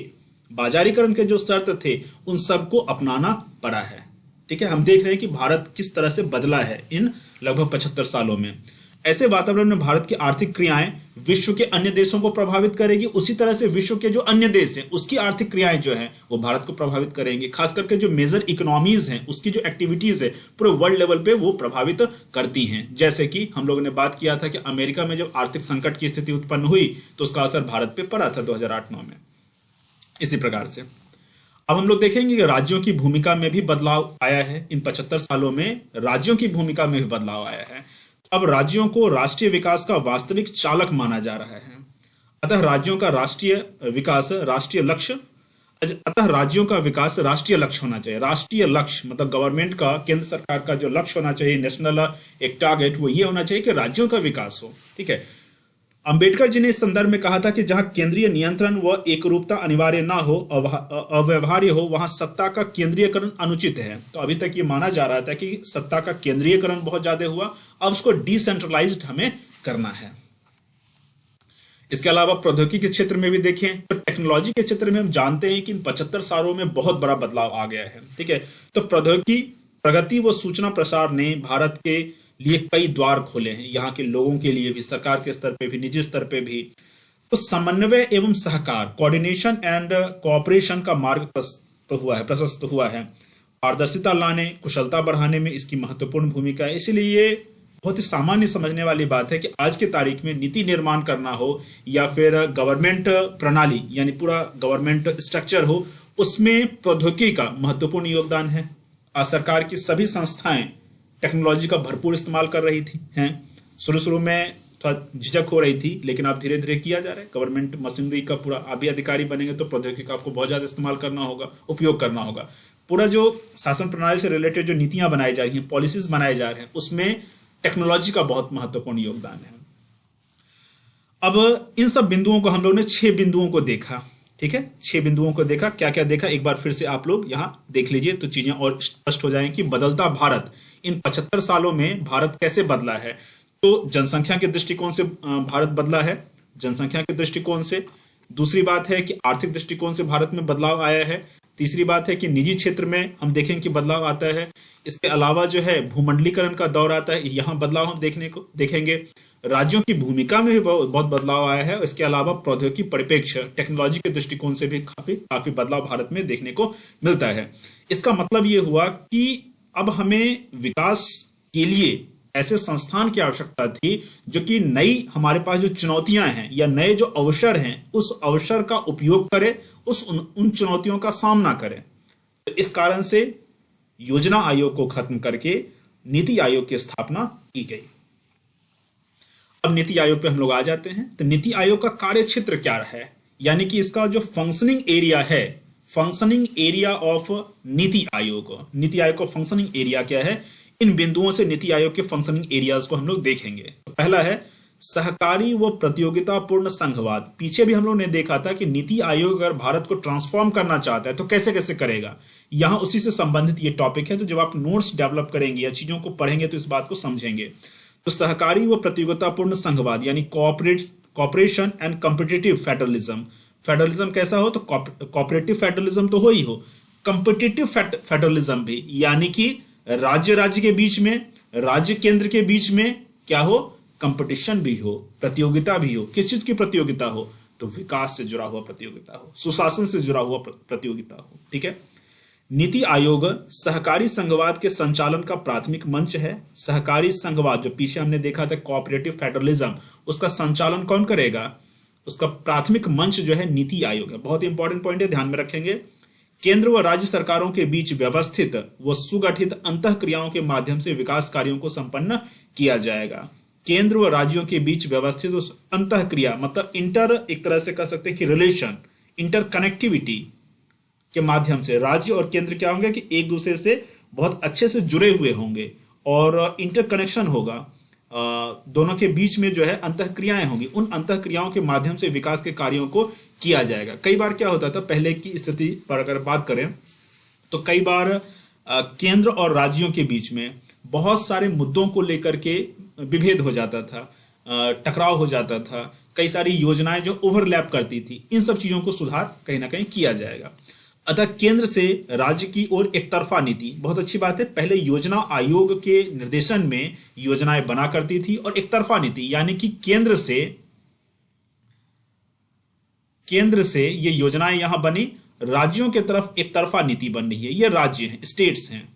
बाजारीकरण के जो शर्त थे, उन सबको अपनाना पड़ा है। ठीक है, हम देख रहे हैं कि भारत किस तरह से बदला है इन लगभग 75 सालों में। ऐसे वातावरण में भारत की आर्थिक क्रियाएं विश्व के अन्य देशों को प्रभावित करेगी। उसी तरह से विश्व के जो अन्य देश हैं उसकी आर्थिक क्रियाएं जो हैं वो भारत को प्रभावित करेंगी। खास करके जो मेजर इकोनॉमीज हैं उसकी जो एक्टिविटीज है पूरे वर्ल्ड लेवल पे वो प्रभावित करती हैं। जैसे कि हम लोगों ने बात किया था कि अमेरिका में जब आर्थिक संकट की स्थिति उत्पन्न हुई तो उसका असर भारत पे पड़ा था 2008-9 में। इसी प्रकार से अब हम लोग देखेंगे कि राज्यों की भूमिका में भी बदलाव आया है। इन 75 सालों में राज्यों की भूमिका में भी बदलाव आया है। अब राज्यों को राष्ट्रीय विकास का वास्तविक चालक माना जा रहा है। अतः राज्यों का राष्ट्रीय लक्ष्य होना चाहिए। राष्ट्रीय लक्ष्य मतलब गवर्नमेंट का, केंद्र सरकार का जो लक्ष्य होना चाहिए, नेशनल एक टारगेट, वो ये होना चाहिए कि राज्यों का विकास हो। ठीक है, अंबेडकर जी ने इस संदर्भ में कहा था कि जहां केंद्रीय नियंत्रण व एकरूपता अनिवार्य ना हो, अव्यवहार्य हो, वहां सत्ता का केंद्रीयकरण अनुचित है। तो अभी तक ये माना जा रहा था कि सत्ता का केंद्रीयकरण बहुत ज्यादा हुआ, अब उसको डिसेंट्रलाइज्ड हमें करना है। इसके अलावा प्रौद्योगिकी के क्षेत्र में भी देखें तो टेक्नोलॉजी के क्षेत्र में हम जानते हैं कि इन 75 सालों में बहुत बड़ा बदलाव आ गया है। ठीक है, तो प्रौद्योगिकी प्रगति व सूचना प्रसार ने भारत के लिए कई द्वार खोले हैं, यहाँ के लोगों के लिए भी, सरकार के स्तर पे भी, निजी स्तर पे भी। तो समन्वय एवं सहकार, कोऑर्डिनेशन एंड कोऑपरेशन का मार्ग प्रशस्त हुआ है। पारदर्शिता लाने, कुशलता बढ़ाने में इसकी महत्वपूर्ण भूमिका है। इसलिए ये बहुत ही सामान्य समझने वाली बात है कि आज की तारीख में नीति निर्माण करना हो या फिर गवर्नमेंट प्रणाली यानी पूरा गवर्नमेंट स्ट्रक्चर हो, उसमें प्रौद्योगिकी का महत्वपूर्ण योगदान है। आज सरकार की सभी संस्थाएं टेक्नोलॉजी का भरपूर इस्तेमाल कर रही थी हैं। शुरू में थोड़ा झिझक हो रही थी, लेकिन अब धीरे धीरे किया जा रहा है। गवर्नमेंट मशीनरी का पूरा, आप भी अधिकारी बनेंगे तो प्रौद्योगिकी का आपको बहुत ज़्यादा इस्तेमाल करना होगा, उपयोग करना होगा। पूरा जो शासन प्रणाली से रिलेटेड जो नीतियां बनाई जा रही हैं, पॉलिसीज बनाए जा रहे हैं, उसमें टेक्नोलॉजी का बहुत महत्वपूर्ण योगदान है। अब इन सब बिंदुओं को हम लोगों ने 6 बिंदुओं को देखा। ठीक है, 6 बिंदुओं को देखा। क्या क्या देखा एक बार फिर से आप लोग यहाँ देख लीजिए तो चीजें और स्पष्ट हो जाएंगी। बदलता भारत, इन 75 सालों में भारत कैसे बदला है। तो जनसंख्या के दृष्टिकोण से भारत बदला है, जनसंख्या के दृष्टिकोण से। दूसरी बात है कि आर्थिक दृष्टिकोण से भारत में बदलाव आया है। तीसरी बात है कि निजी क्षेत्र में हम देखेंगे कि बदलाव आता है। इसके अलावा जो है भूमंडलीकरण का दौर आता है, यहाँ बदलाव हम देखेंगे। राज्यों की भूमिका में भी बहुत बदलाव आया है। इसके अलावा प्रौद्योगिकी परिप्रेक्ष्य, टेक्नोलॉजी के दृष्टिकोण से भी काफी बदलाव भारत में देखने को मिलता है। इसका मतलब ये हुआ कि अब हमें विकास के लिए ऐसे संस्थान की आवश्यकता थी जो कि नई हमारे पास जो चुनौतियां हैं या नए जो अवसर हैं, उस अवसर का उपयोग करे, उन चुनौतियों का सामना करे। तो इस कारण से योजना आयोग को खत्म करके नीति आयोग की स्थापना की गई। अब नीति आयोग पे हम लोग आ जाते हैं। तो नीति आयोग का कार्य क्षेत्र क्या है, यानी कि इसका जो फंक्शनिंग एरिया है, functioning area of NITI Aayog, NITI Aayog का फंक्शनिंग एरिया क्या है, इन बिंदुओं से नीति आयोग के फंक्शनिंग एरियाज को हम लोग देखेंगे। तो पहला है सहकारी व प्रतियोगितापूर्ण संघवाद। पीछे भी हम लोग ने देखा था कि नीति आयोग अगर भारत को ट्रांसफॉर्म करना चाहता है तो कैसे कैसे करेगा, यहां उसी से संबंधित ये टॉपिक है। तो जब आप नोट्स डेवलप करेंगे या चीजों को पढ़ेंगे तो इस बात को समझेंगे। तो सहकारी व प्रतियोगितापूर्ण संघवाद यानी cooperation and competitive federalism. Federalism कैसा हो, तो कॉपरेटिव फेडरलिज्म तो हो ही हो, कॉम्पिटिटिव फेडरलिज्म भी, यानी कि राज्य के बीच में, राज्य केंद्र के बीच में क्या हो, कंपटीशन भी हो, प्रतियोगिता भी हो। किस चीज की प्रतियोगिता हो, तो विकास से जुड़ा हुआ प्रतियोगिता हो, सुशासन से जुड़ा हुआ प्रतियोगिता हो। ठीक है, नीति आयोग सहकारी संघवाद के संचालन का प्राथमिक मंच है। सहकारी संघवाद जो पीछे हमने देखा था कोऑपरेटिव फेडरलिज्म, उसका संचालन कौन करेगा, उसका प्राथमिक मंच जो है नीति आयोग है। बहुत इंपॉर्टेंट पॉइंट है, ध्यान में रखेंगे। केंद्र व राज्य सरकारों के बीच व्यवस्थित व सुगठित अंतःक्रियाओं के माध्यम से विकास कार्यों को संपन्न किया जाएगा। केंद्र व राज्यों के बीच व्यवस्थित अंतःक्रिया मतलब एक तरह से कह सकते हैं कि रिलेशन, इंटरकनेक्टिविटी के माध्यम से राज्य और केंद्र क्या होंगे कि एक दूसरे से बहुत अच्छे से जुड़े हुए होंगे और इंटरकनेक्शन होगा। दोनों के बीच में जो है अंतःक्रियाएं होंगी, उन अंतःक्रियाओं के माध्यम से विकास के कार्यों को किया जाएगा। कई बार क्या होता था, पहले की स्थिति पर अगर बात करें तो कई बार केंद्र और राज्यों के बीच में बहुत सारे मुद्दों को लेकर के विभेद हो जाता था, टकराव हो जाता था, कई सारी योजनाएं जो ओवरलैप करती थी, इन सब चीजों को सुधार कहीं ना कहीं किया जाएगा। अतः केंद्र से राज्य की ओर एक तरफा नीति, बहुत अच्छी बात है। पहले योजना आयोग के निर्देशन में योजनाएं बना करती थी और एक तरफा नीति यानी कि केंद्र से ये योजनाएं यहां बनी, राज्यों की तरफ एक तरफा नीति बन रही है। ये राज्य हैं, स्टेट्स हैं,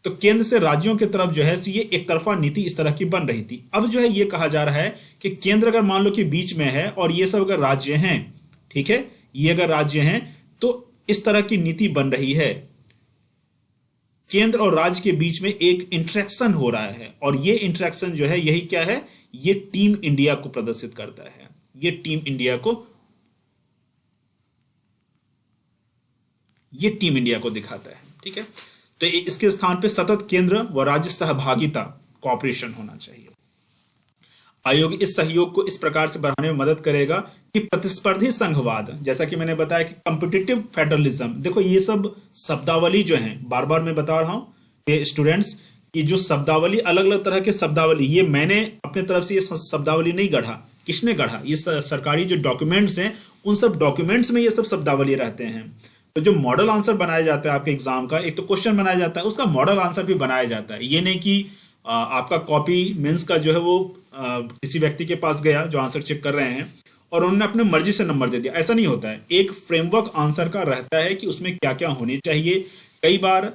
तो केंद्र से राज्यों की तरफ जो है ये एक तरफा नीति इस तरह की बन रही थी। अब जो है ये कहा जा रहा है कि केंद्र अगर मान लो कि बीच में है और ये सब अगर राज्य हैं, ठीक है, ये अगर राज्य हैं तो इस तरह की नीति बन रही है। केंद्र और राज्य के बीच में एक इंटरेक्शन हो रहा है और ये इंटरेक्शन जो है यही क्या है, ये टीम इंडिया को प्रदर्शित करता है, ये टीम इंडिया को दिखाता है। ठीक है, तो इसके स्थान पे सतत केंद्र व राज्य सहभागिता, कोऑपरेशन होना चाहिए। आयोग इस सहयोग को इस प्रकार से बढ़ाने में मदद करेगा कि प्रतिस्पर्धी संघवाद, जैसा कि मैंने बताया कि कॉम्पिटिटिव फेडरलिज्म, देखो ये सब शब्दावली जो है, बार बार मैं बता रहा हूं स्टूडेंट्स कि जो शब्दावली, अलग अलग तरह के शब्दावली, ये मैंने अपने तरफ से ये शब्दावली नहीं गढ़ा, किसने गढ़ा, ये सरकारी जो डॉक्यूमेंट्स हैं उन सब डॉक्यूमेंट्स में ये सब शब्दावली रहते हैं। तो जो मॉडल आंसर बनाया जाता है आपके एग्जाम का, एक तो क्वेश्चन बनाया जाता है, उसका मॉडल आंसर भी बनाया जाता है। ये नहीं कि आपका कॉपी मेंस का जो है वो किसी व्यक्ति के पास गया जो आंसर चेक कर रहे हैं और उन्होंने अपने मर्जी से नंबर दे दिया, ऐसा नहीं होता है। एक फ्रेमवर्क आंसर का रहता है कि उसमें क्या क्या होनी चाहिए। कई बार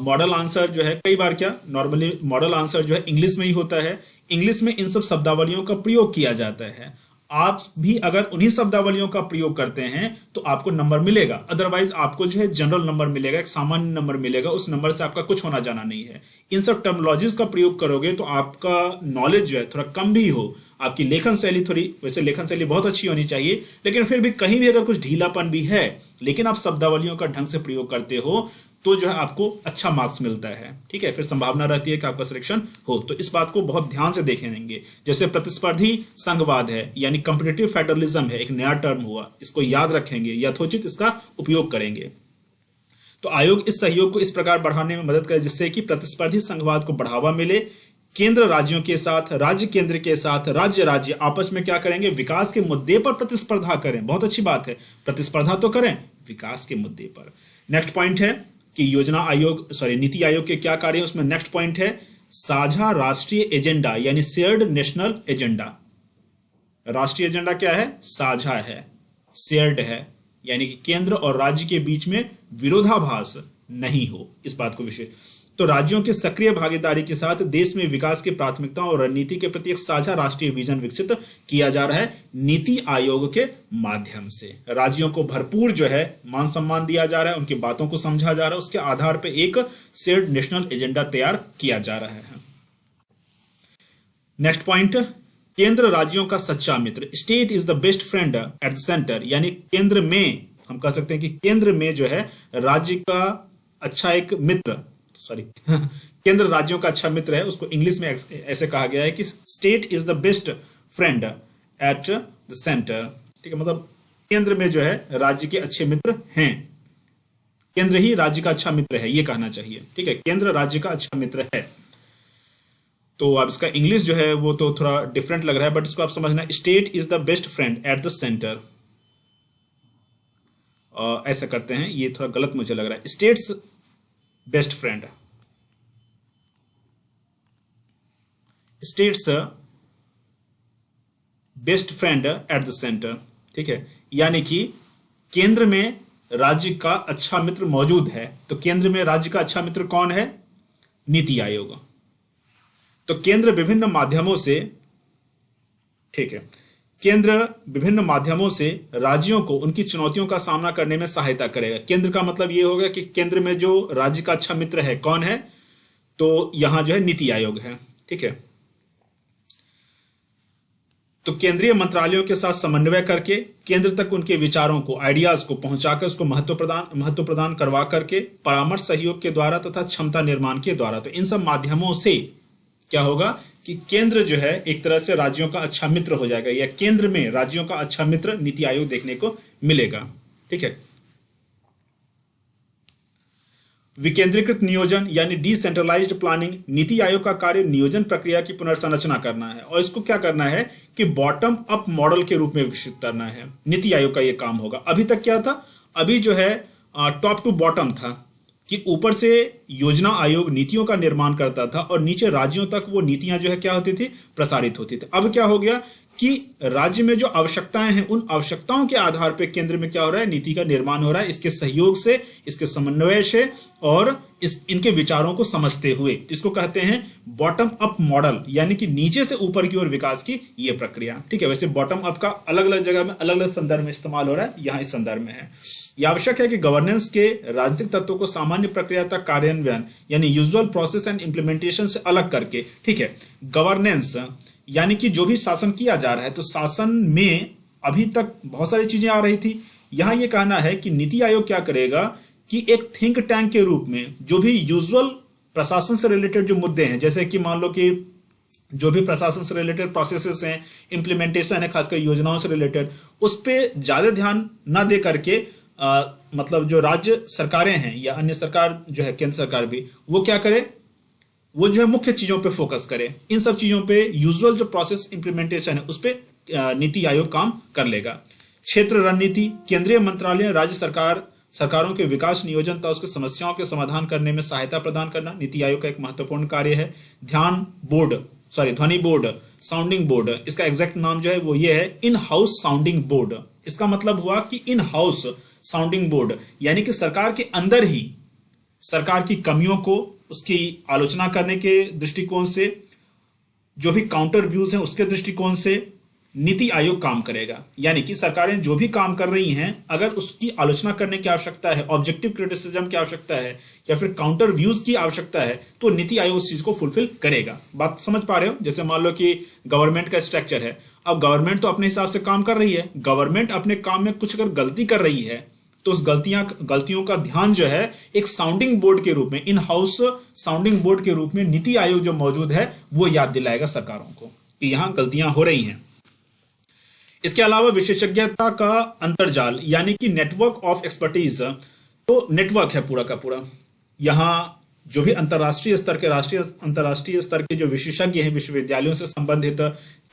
मॉडल आंसर जो है, कई बार क्या नॉर्मली मॉडल आंसर जो है इंग्लिश में ही होता है, इंग्लिश में इन सब शब्दावलियों का प्रयोग किया जाता है। आप भी अगर उन्हीं शब्दावलियों का प्रयोग करते हैं तो आपको नंबर मिलेगा, अदरवाइज आपको जो है जनरल नंबर मिलेगा, एक सामान्य नंबर मिलेगा, उस नंबर से आपका कुछ होना जाना नहीं है। इन सब टर्मिनोलॉजीज का प्रयोग करोगे तो आपका नॉलेज जो है थोड़ा कम भी हो, आपकी लेखन शैली थोड़ी, वैसे लेखन शैली बहुत अच्छी होनी चाहिए, लेकिन फिर भी कहीं भी अगर कुछ ढीलापन भी है, लेकिन आप शब्दावलियों का ढंग से प्रयोग करते हो तो जो है आपको अच्छा मार्क्स मिलता है। ठीक है, फिर संभावना रहती है कि आपका सिलेक्शन हो। तो इस बात को बहुत ध्यान से देखेंगे। जैसे प्रतिस्पर्धी संघवाद है यानी कॉम्पिटिटिव फेडरलिज्म है, एक नया टर्म हुआ, इसको याद रखेंगे, यथोचित इसका उपयोग करेंगे। तो आयोग इस सहयोग को इस प्रकार बढ़ाने में मदद करे जिससे कि प्रतिस्पर्धी संघवाद को बढ़ावा मिले। केंद्र राज्यों के साथ, राज्य केंद्र के साथ, राज्य आपस में क्या करेंगे, विकास के मुद्दे पर प्रतिस्पर्धा करें। बहुत अच्छी बात है, प्रतिस्पर्धा तो करें विकास के मुद्दे पर। नेक्स्ट पॉइंट है कि नीति आयोग के क्या कार्य है, उसमें नेक्स्ट पॉइंट है साझा राष्ट्रीय एजेंडा यानी शेयर्ड नेशनल एजेंडा। राष्ट्रीय एजेंडा क्या है, साझा है, शेयर्ड है, यानी कि केंद्र और राज्य के बीच में विरोधाभास नहीं हो, इस बात को विशेष। तो राज्यों के सक्रिय भागीदारी के साथ देश में विकास की प्राथमिकताओं और रणनीति के प्रति एक साझा राष्ट्रीय विजन विकसित किया जा रहा है नीति आयोग के माध्यम से। राज्यों को भरपूर जो है मान सम्मान दिया जा रहा है, उनकी बातों को समझा जा रहा है, उसके आधार पर एक शेयर्ड नेशनल एजेंडा तैयार किया जा रहा है। नेक्स्ट पॉइंट, केंद्र राज्यों का सच्चा मित्र, state is the best friend at the centre, यानी केंद्र में, हम कह सकते हैं कि केंद्र में जो है राज्य का अच्छा एक मित्र, केंद्र राज्यों का अच्छा मित्र है, उसको इंग्लिश में ऐसे कहा गया है कि state is the best friend at the centre. ठीक है, मतलब केंद्र में जो है राज्य के अच्छे मित्र हैं, केंद्र ही राज्य का अच्छा मित्र है, ये कहना चाहिए। ठीक है, केंद्र राज्य का अच्छा मित्र है। तो अब इसका इंग्लिश जो है वो तो थोड़ा डिफरेंट लग रहा है, बट इसको आप समझना, state is the best friend at the centre. ऐसा करते हैं, ये थोड़ा गलत मुझे लग रहा है, states best friend, states best friend at the centre. ठीक है, यानी कि केंद्र में राज्य का अच्छा मित्र मौजूद है। तो केंद्र में राज्य का अच्छा मित्र कौन है, नीति आयोग। तो केंद्र विभिन्न माध्यमों से, ठीक है, केंद्र विभिन्न माध्यमों से राज्यों को उनकी चुनौतियों का सामना करने में सहायता करेगा। केंद्र का मतलब ये होगा कि केंद्र में जो राज्य का अच्छा मित्र है कौन है, तो यहां जो है नीति आयोग है। ठीक है, तो केंद्रीय मंत्रालयों के साथ समन्वय करके केंद्र तक उनके विचारों को, आइडियाज को पहुंचाकर उसको महत्व प्रदान करवा करके परामर्श सहयोग के द्वारा तथा क्षमता निर्माण के द्वारा, तो इन सब माध्यमों से क्या होगा कि केंद्र जो है एक तरह से राज्यों का अच्छा मित्र हो जाएगा, या केंद्र में राज्यों का अच्छा मित्र नीति आयोग देखने को मिलेगा। ठीक है, विकेंद्रीकृत नियोजन यानी डिसेंट्रलाइज्ड प्लानिंग, नीति आयोग का कार्य नियोजन प्रक्रिया की पुनर्संरचना करना है और इसको क्या करना है कि बॉटम अप मॉडल के रूप में विकसित करना है। नीति आयोग का यह काम होगा। अभी तक क्या था, अभी जो है टॉप टू बॉटम था कि ऊपर से योजना आयोग नीतियों का निर्माण करता था और नीचे राज्यों तक वो नीतियां जो है क्या होती थी, प्रसारित होती थी। अब क्या हो गया कि राज्य में जो आवश्यकताएं हैं उन आवश्यकताओं के आधार पर केंद्र में क्या हो रहा है, नीति का निर्माण हो रहा है, इसके सहयोग से, इसके समन्वय से और इनके विचारों को समझते हुए। इसको कहते हैं बॉटम अप मॉडल, यानी कि नीचे से ऊपर की ओर विकास की ये प्रक्रिया। ठीक है, वैसे बॉटम अप का अलग अलग जगह में अलग अलग संदर्भ में इस्तेमाल हो रहा है, यहाँ इस संदर्भ में है। यह आवश्यक है कि गवर्नेंस के राजनीतिक तत्वों को सामान्य प्रक्रिया तक कार्यान्वयन यानी यूजुअल प्रोसेस एंड इंप्लीमेंटेशन से अलग करके, ठीक है, गवर्नेंस यानी कि जो भी शासन किया जा रहा है, तो शासन में अभी तक बहुत सारी चीजें आ रही थी। यहां यह कहना है कि नीति आयोग क्या करेगा कि एक थिंक टैंक के रूप में जो भी यूजुअल प्रशासन से रिलेटेड जो मुद्दे हैं, जैसे कि मान लो कि जो भी प्रशासन से रिलेटेड प्रोसेसेस हैं, इंप्लीमेंटेशन है, खासकर योजनाओं से रिलेटेड, उस पर ज्यादा ध्यान ना दे करके मतलब जो राज्य सरकारें हैं या अन्य सरकार जो है, केंद्र सरकार भी, वो क्या करे, वो जो है मुख्य चीजों पे फोकस करे। इन सब चीजों पे यूजुअल जो प्रोसेस इंप्लीमेंटेशन है उस पे नीति आयोग काम कर लेगा। क्षेत्र रणनीति, केंद्रीय मंत्रालय, राज्य सरकारों के विकास नियोजन तथा उसके समस्याओं के समाधान करने में सहायता प्रदान करना नीति आयोग का एक महत्वपूर्ण कार्य है। ध्वनि बोर्ड, साउंडिंग बोर्ड, इसका एग्जैक्ट नाम जो है वो ये है इन हाउस साउंडिंग बोर्ड। इसका मतलब हुआ कि इन हाउस साउंडिंग बोर्ड यानी कि सरकार के अंदर ही सरकार की कमियों को, उसकी आलोचना करने के दृष्टिकोण से, जो भी काउंटर व्यूज हैं उसके दृष्टिकोण से नीति आयोग काम करेगा। यानी कि सरकारें जो भी काम कर रही हैं, अगर उसकी आलोचना करने की आवश्यकता है, ऑब्जेक्टिव क्रिटिसिज्म की आवश्यकता है या फिर काउंटर व्यूज की आवश्यकता है, तो नीति आयोग उस चीज को फुलफिल करेगा। बात समझ पा रहे हो? जैसे मान लो कि गवर्नमेंट का स्ट्रक्चर है, अब गवर्नमेंट तो अपने हिसाब से काम कर रही है, गवर्नमेंट अपने काम में कुछ अगर गलती कर रही है तो उस गलतियों का ध्यान जो है एक साउंडिंग बोर्ड के रूप में, इन हाउस साउंडिंग बोर्ड के रूप में नीति आयोग जो मौजूद है वो याद दिलाएगा सरकारों को कि यहां गलतियां हो रही हैं। इसके अलावा विशेषज्ञता का अंतर्जाल यानी कि नेटवर्क ऑफ एक्सपर्टीज, तो नेटवर्क है पूरा का पूरा। यहां जो भी अंतर्राष्ट्रीय स्तर के, राष्ट्रीय अंतर्राष्ट्रीय स्तर के जो विशेषज्ञ हैं, विश्वविद्यालयों से संबंधित,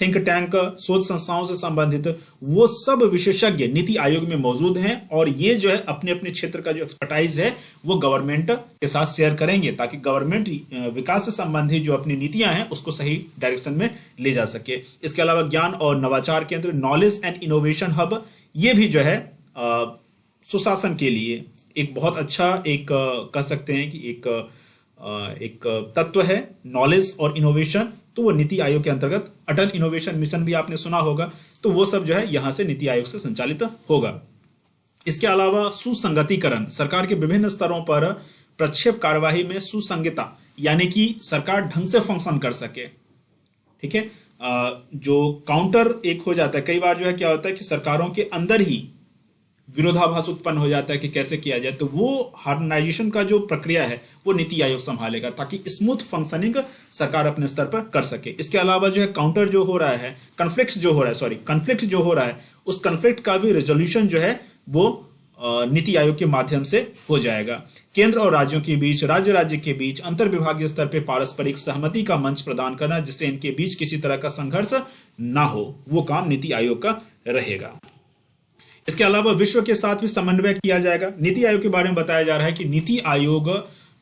थिंक टैंक, शोध संस्थाओं से संबंधित, वो सब विशेषज्ञ नीति आयोग में मौजूद हैं और ये जो है अपने अपने क्षेत्र का जो एक्सपर्टाइज है वो गवर्नमेंट के साथ शेयर करेंगे ताकि गवर्नमेंट विकास से संबंधित जो अपनी नीतियां हैं उसको सही डायरेक्शन में ले जा सके। इसके अलावा ज्ञान और नवाचार केंद्र, नॉलेज एंड इनोवेशन हब, ये भी जो है सुशासन के लिए एक बहुत अच्छा एक कह सकते हैं कि एक तत्व है, नॉलेज और इनोवेशन। तो वो नीति आयोग के अंतर्गत, अटल इनोवेशन मिशन भी आपने सुना होगा, तो वो सब जो है यहां से नीति आयोग से संचालित होगा। इसके अलावा सुसंगतिकरण, सरकार के विभिन्न स्तरों पर प्रक्षेप कार्यवाही में सुसंगता यानी कि सरकार ढंग से फंक्शन कर सके। ठीक है, जो काउंटर एक हो जाता है, कई बार जो है क्या होता है कि सरकारों के अंदर ही विरोधाभास उत्पन्न हो जाता है कि कैसे किया जाए, तो वो हार्मोनाइजेशन का जो प्रक्रिया है वो नीति आयोग संभालेगा ताकि स्मूथ फंक्शनिंग सरकार अपने स्तर पर कर सके। इसके अलावा जो है काउंटर जो हो रहा है, कन्फ्लिक्ट जो हो रहा है, उस कन्फ्लिक्ट का भी रेजोल्यूशन जो है वो नीति आयोग के माध्यम से हो जाएगा। केंद्र और राज्यों के बीच, राज्य के बीच अंतर विभागीय स्तर पर पारस्परिक सहमति का मंच प्रदान करना जिससे इनके बीच किसी तरह का संघर्ष ना हो, वो काम नीति आयोग का रहेगा। इसके अलावा विश्व के साथ भी समन्वय किया जाएगा। नीति आयोग के बारे में बताया जा रहा है कि नीति आयोग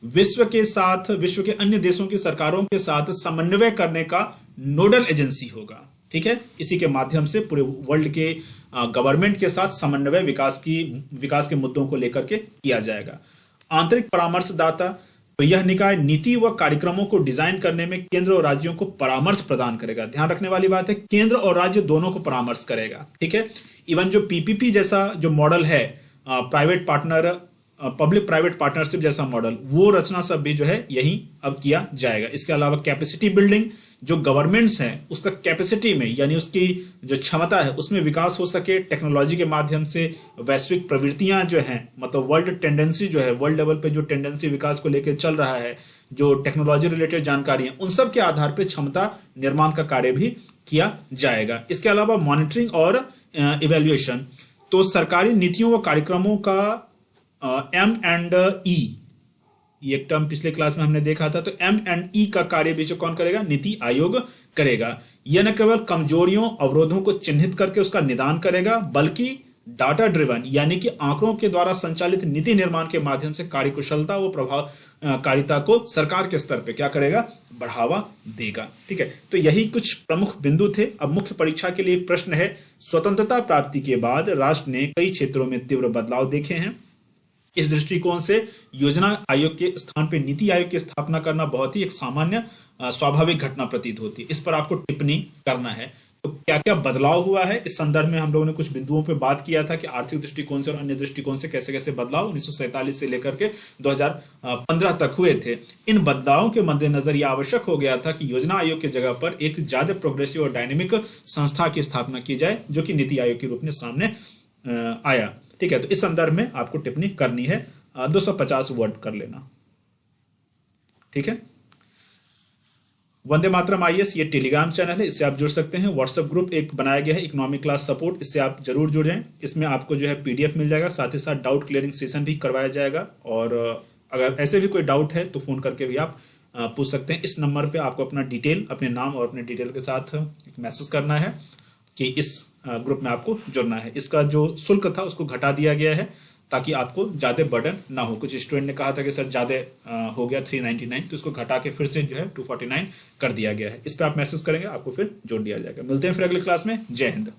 विश्व के साथ, विश्व के अन्य देशों की सरकारों के साथ समन्वय करने का नोडल एजेंसी होगा। ठीक है, इसी के माध्यम से पूरे वर्ल्ड के गवर्नमेंट के साथ समन्वय विकास के मुद्दों को लेकर के किया जाएगा। आंतरिक परामर्शदाता, तो यह निकाय नीति व कार्यक्रमों को डिजाइन करने में केंद्र और राज्यों को परामर्श प्रदान करेगा। ध्यान रखने वाली बात है, केंद्र और राज्य दोनों को परामर्श करेगा। ठीक है, इवन जो पीपीपी जैसा जो मॉडल है, private partner public private partnership जैसा मॉडल, वो रचना सब भी जो है यही अब किया जाएगा। इसके अलावा कैपेसिटी बिल्डिंग, जो गवर्नमेंट्स हैं उसका कैपेसिटी में यानी उसकी जो क्षमता है उसमें विकास हो सके, टेक्नोलॉजी के माध्यम से वैश्विक प्रवृत्तियां जो हैं, मतलब वर्ल्ड टेंडेंसी जो है, वर्ल्ड लेवल पे जो टेंडेंसी विकास को लेकर चल रहा है, जो टेक्नोलॉजी रिलेटेड जानकारी है, उन सब के आधार पर क्षमता निर्माण का कार्य भी किया जाएगा। इसके अलावा मॉनिटरिंग और इवेल्युएशन, तो सरकारी नीतियों व कार्यक्रमों का M&E, ये एक टर्म पिछले क्लास में हमने देखा था, तो M&E का कार्य भी जो कौन करेगा, नीति आयोग करेगा। यह न केवल कमजोरियों अवरोधों को चिन्हित करके उसका निदान करेगा, बल्कि डाटा ड्रिवन यानी कि आंकड़ों के द्वारा संचालित नीति निर्माण के माध्यम से कार्यकुशलता व प्रभावकारिता को सरकार के स्तर पे क्या करेगा, बढ़ावा देगा। ठीक है, तो यही कुछ प्रमुख बिंदु थे। अब मुख्य परीक्षा के लिए प्रश्न है, स्वतंत्रता प्राप्ति के बाद राष्ट्र ने कई क्षेत्रों में तीव्र बदलाव देखे हैं। इस दृष्टिकोण से योजना आयोग के स्थान पर नीति आयोग की स्थापना करना बहुत ही एक सामान्य स्वाभाविक घटना प्रतीत होती है। इस पर आपको टिप्पणी करना है। तो क्या क्या बदलाव हुआ है, इस संदर्भ में हम लोगों ने कुछ बिंदुओं पे बात किया था कि आर्थिक दृष्टिकोण से और अन्य दृष्टिकोण से कैसे कैसे बदलाव 1947 से लेकर के 2015 तक हुए थे। इन बदलावों के मद्देनजर यह आवश्यक हो गया था कि योजना आयोग की जगह पर एक ज्यादा प्रोग्रेसिव और डायनेमिक संस्था की स्थापना की जाए, जो कि नीति आयोग के रूप में सामने आया। ठीक है, तो इस संदर्भ में आपको टिप्पणी करनी है, 250 वर्ड कर लेना। ठीक है, वंदे मातरम IAS ये टेलीग्राम चैनल है, इससे आप जुड़ सकते हैं। व्हाट्सएप ग्रुप एक बनाया गया है, इकोनॉमिक क्लास सपोर्ट, इससे आप जरूर जुड़ें। इसमें आपको जो है PDF मिल जाएगा, साथ ही साथ डाउट क्लियरिंग सेशन भी करवाया जाएगा। और अगर ऐसे भी कोई डाउट है तो फ़ोन करके भी आप पूछ सकते हैं। इस नंबर पे आपको अपना डिटेल, अपने नाम और अपने डिटेल के साथ एक मैसेज करना है कि इस ग्रुप में आपको जुड़ना है। इसका जो शुल्क था उसको घटा दिया गया है ताकि आपको ज़्यादा बर्डन ना हो। कुछ स्टूडेंट ने कहा था कि सर ज़्यादा हो गया 399, तो इसको घटा के फिर से जो है 249 कर दिया गया है। इस पर आप मैसेज करेंगे, आपको फिर जोड़ दिया जाएगा। मिलते हैं फिर अगली क्लास में। जय हिंद।